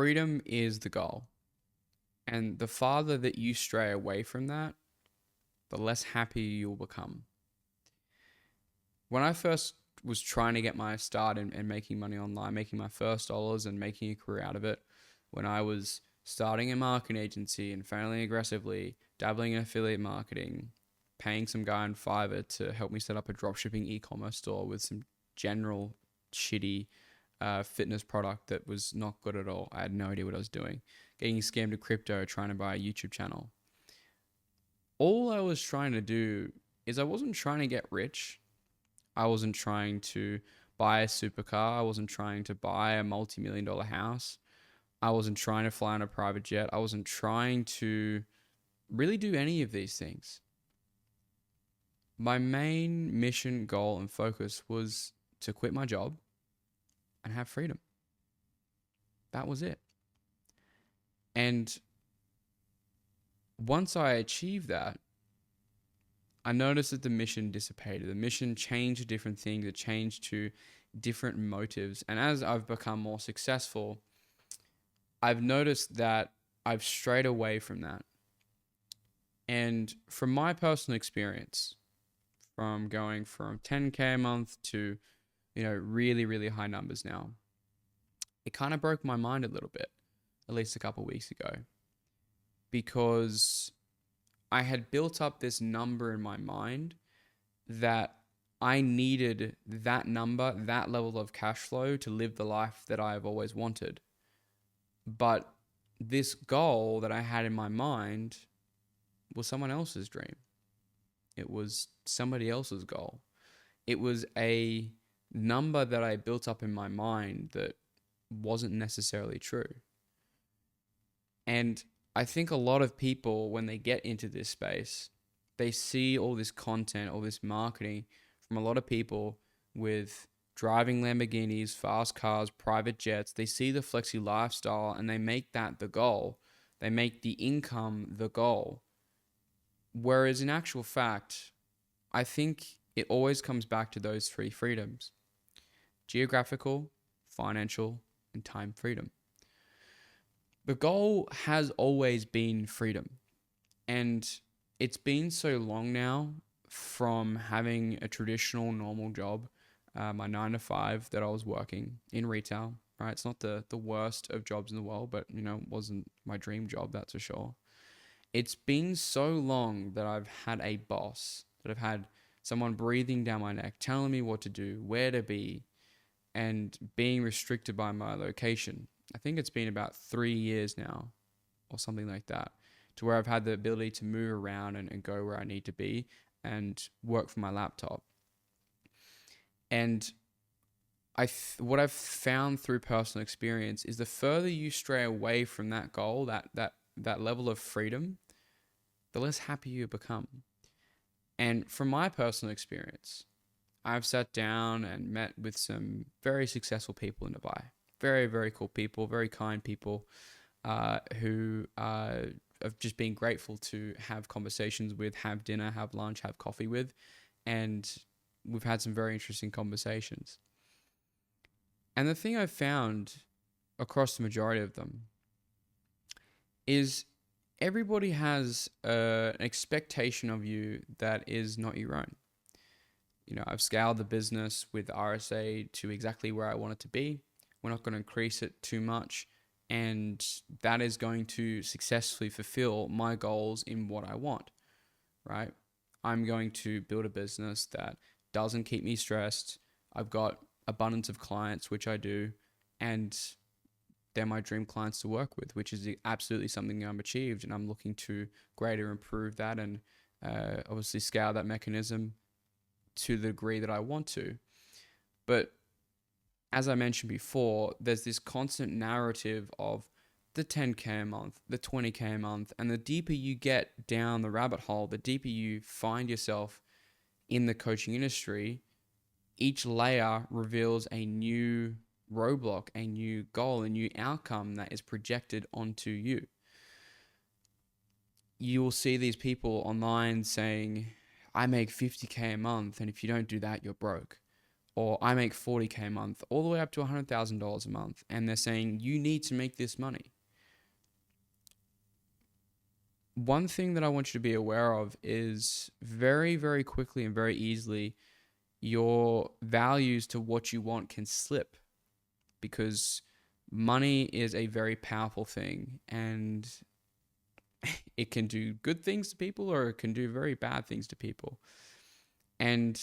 freedom is the goal. And the farther that you stray away from that, the less happy you'll become. When I first was trying to get my start in making money online, making my first dollars and making a career out of it, when I was starting a marketing agency and failing aggressively, dabbling in affiliate marketing, paying some guy on Fiverr to help me set up a dropshipping e-commerce store with some general shitty fitness product that was not good at all. I had no idea what I was doing. Getting scammed to crypto, trying to buy a YouTube channel. All I was trying to do is I wasn't trying to get rich. I wasn't trying to buy a supercar. I wasn't trying to buy a multi-million dollar house. I wasn't trying to fly on a private jet. I wasn't trying to really do any of these things. My main mission, goal, and focus was to quit my job and have freedom. That was it. And once I achieved that, I noticed that the mission dissipated. The mission changed to different things. It changed to different motives. And as I've become more successful, I've noticed that I've strayed away from that. And from my personal experience, from going from 10K a month to, really, really high numbers now, it kind of broke my mind a little bit, at least a couple of weeks ago, because I had built up this number in my mind that I needed that number, that level of cash flow to live the life that I've always wanted. But this goal that I had in my mind was someone else's dream. It was somebody else's goal. It was a number that I built up in my mind that wasn't necessarily true. And I think a lot of people, when they get into this space, they see all this content, all this marketing from a lot of people with driving Lamborghinis, fast cars, private jets. They see the flexi lifestyle and they make that the goal. They make the income the goal. Whereas in actual fact, I think it always comes back to those three freedoms: geographical, financial, and time freedom. The goal has always been freedom. And it's been so long now from having a traditional normal job, my 9 to 5 that I was working in retail, right? It's not the worst of jobs in the world, but, it wasn't my dream job, that's for sure. It's been so long that I've had a boss, that I've had someone breathing down my neck, telling me what to do, where to be, and being restricted by my location. I think it's been about 3 years now or something like that, to where I've had the ability to move around and go where I need to be and work from my laptop. And what I've found through personal experience is the further you stray away from that goal, that level of freedom, the less happy you become. And from my personal experience, I've sat down and met with some very successful people in Dubai. Very, very cool people, very kind people, who I've just been grateful to have conversations with, have dinner, have lunch, have coffee with. And we've had some very interesting conversations. And the thing I've found across the majority of them is everybody has an expectation of you that is not your own. I've scaled the business with RSA to exactly where I want it to be. We're not going to increase it too much. And that is going to successfully fulfill my goals in what I want, right? I'm going to build a business that doesn't keep me stressed. I've got abundance of clients, which I do, and they're my dream clients to work with, which is absolutely something I've achieved. And I'm looking to greater improve that and obviously scale that mechanism to the degree that I want to. But as I mentioned before, there's this constant narrative of the 10K a month, the 20K a month, and the deeper you get down the rabbit hole, the deeper you find yourself in the coaching industry, each layer reveals a new roadblock, a new goal, a new outcome that is projected onto you. You will see these people online saying, I make 50K a month, and if you don't do that, you're broke. or I make 40K a month, all the way up to $100,000 a month. And they're saying, you need to make this money. One thing that I want you to be aware of is very, very quickly and very easily, your values to what you want can slip, because money is a very powerful thing, and it can do good things to people or it can do very bad things to people. And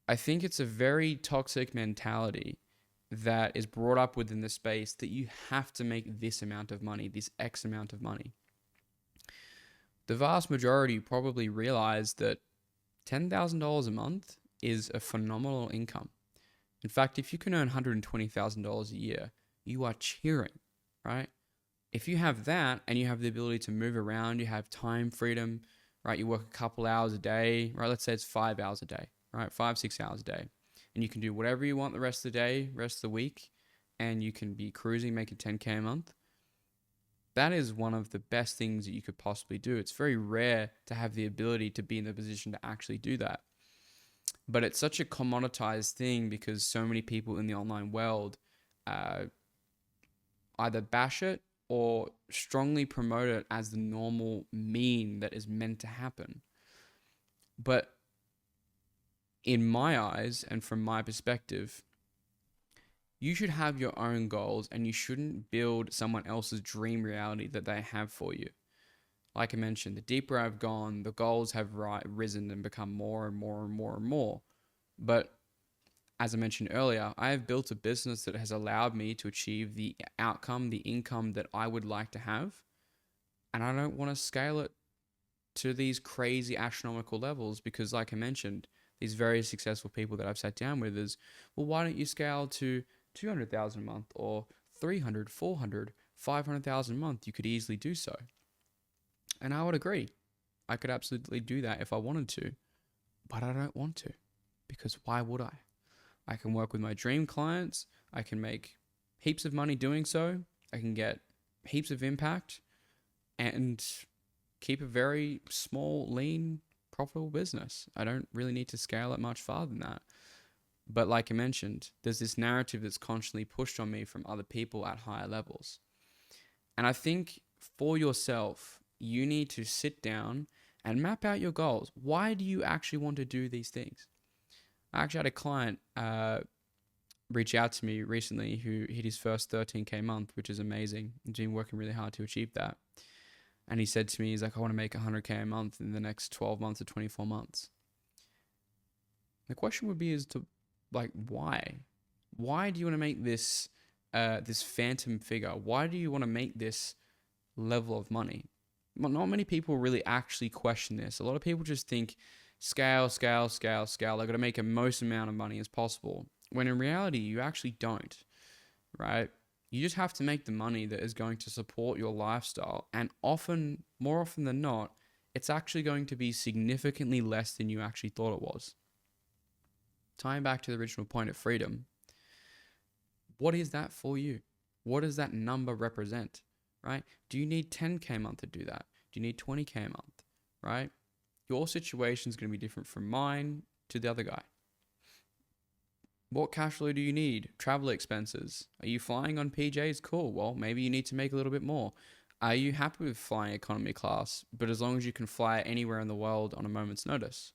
I think it's a very toxic mentality that is brought up within the space that you have to make this amount of money, this X amount of money. The vast majority probably realize that $10,000 a month is a phenomenal income. In fact, if you can earn $120,000 a year, you are cheering, right? If you have that and you have the ability to move around, you have time freedom, right? You work a couple hours a day, right? Let's say it's 5 hours a day, right? 5, 6 hours a day. And you can do whatever you want the rest of the day, rest of the week, and you can be cruising, making 10K a month. That is one of the best things that you could possibly do. It's very rare to have the ability to be in the position to actually do that. But it's such a commoditized thing because so many people in the online world either bash it or strongly promote it as the normal mean that is meant to happen. But in my eyes and from my perspective, you should have your own goals and you shouldn't build someone else's dream reality that they have for you. Like I mentioned, the deeper I've gone, the goals have risen and become more and more and more and more. But as I mentioned earlier, I have built a business that has allowed me to achieve the outcome, the income that I would like to have. And I don't want to scale it to these crazy astronomical levels because, like I mentioned, these very successful people that I've sat down with is, well, why don't you scale to 200,000 a month or 300, 400, 500,000 a month? You could easily do so. And I would agree. I could absolutely do that if I wanted to, but I don't want to, because why would I? I can work with my dream clients. I can make heaps of money doing so. I can get heaps of impact and keep a very small, lean, profitable business. I don't really need to scale it much farther than that. But like I mentioned, there's this narrative that's constantly pushed on me from other people at higher levels. And I think for yourself, you need to sit down and map out your goals. Why do you actually want to do these things? I actually had a client reach out to me recently who hit his first 13K month, which is amazing. He's been working really hard to achieve that. And he said to me, he's like, I want to make 100K a month in the next 12 months or 24 months. The question would be is to, like, why? Why do you want to make this this phantom figure? Why do you want to make this level of money? Well, not many people really actually question this. A lot of people just think scale, scale, scale, scale. They've got to make the most amount of money as possible. When in reality, you actually don't, right? You just have to make the money that is going to support your lifestyle. And often, more often than not, it's actually going to be significantly less than you actually thought it was. Tying back to the original point of freedom, what is that for you? What does that number represent, right? Do you need 10K a month to do that? Do you need 20K a month, right? Your situation is going to be different from mine to the other guy. What cash flow do you need? Travel expenses. Are you flying on PJs? Cool. Well, maybe you need to make a little bit more. Are you happy with flying economy class, but as long as you can fly anywhere in the world on a moment's notice?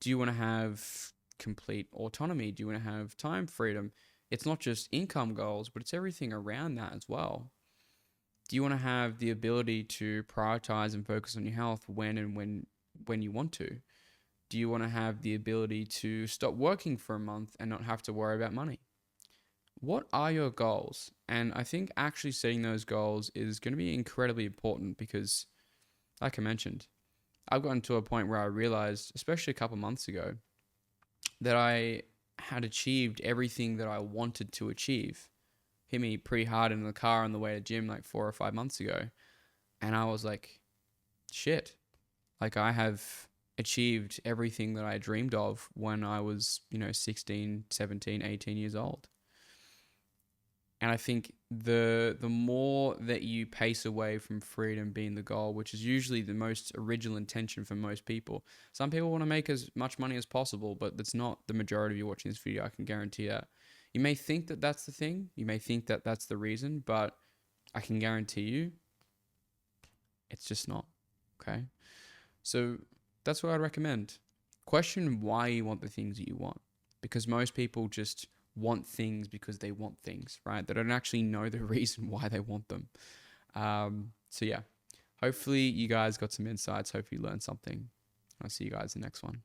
Do you want to have complete autonomy? Do you want to have time freedom? It's not just income goals, but it's everything around that as well. Do you want to have the ability to prioritize and focus on your health when you want to? Do you want to have the ability to stop working for a month and not have to worry about money? What are your goals? And I think actually setting those goals is going to be incredibly important because, like I mentioned, I've gotten to a point where I realized, especially a couple months ago, that I had achieved everything that I wanted to achieve. Hit me pretty hard in the car on the way to gym like 4 or 5 months ago. And I was like, shit, like I have achieved everything that I dreamed of when I was, 16, 17, 18 years old. And I think the more that you pace away from freedom being the goal, which is usually the most original intention for most people. Some people want to make as much money as possible, but that's not the majority of you watching this video. I can guarantee that. You may think that that's the thing. You may think that that's the reason, but I can guarantee you it's just not. Okay? So that's what I'd recommend. Question why you want the things that you want. Because most people just want things because they want things, right? They don't actually know the reason why they want them. So yeah, hopefully you guys got some insights. Hopefully you learned something. I'll see you guys in the next one.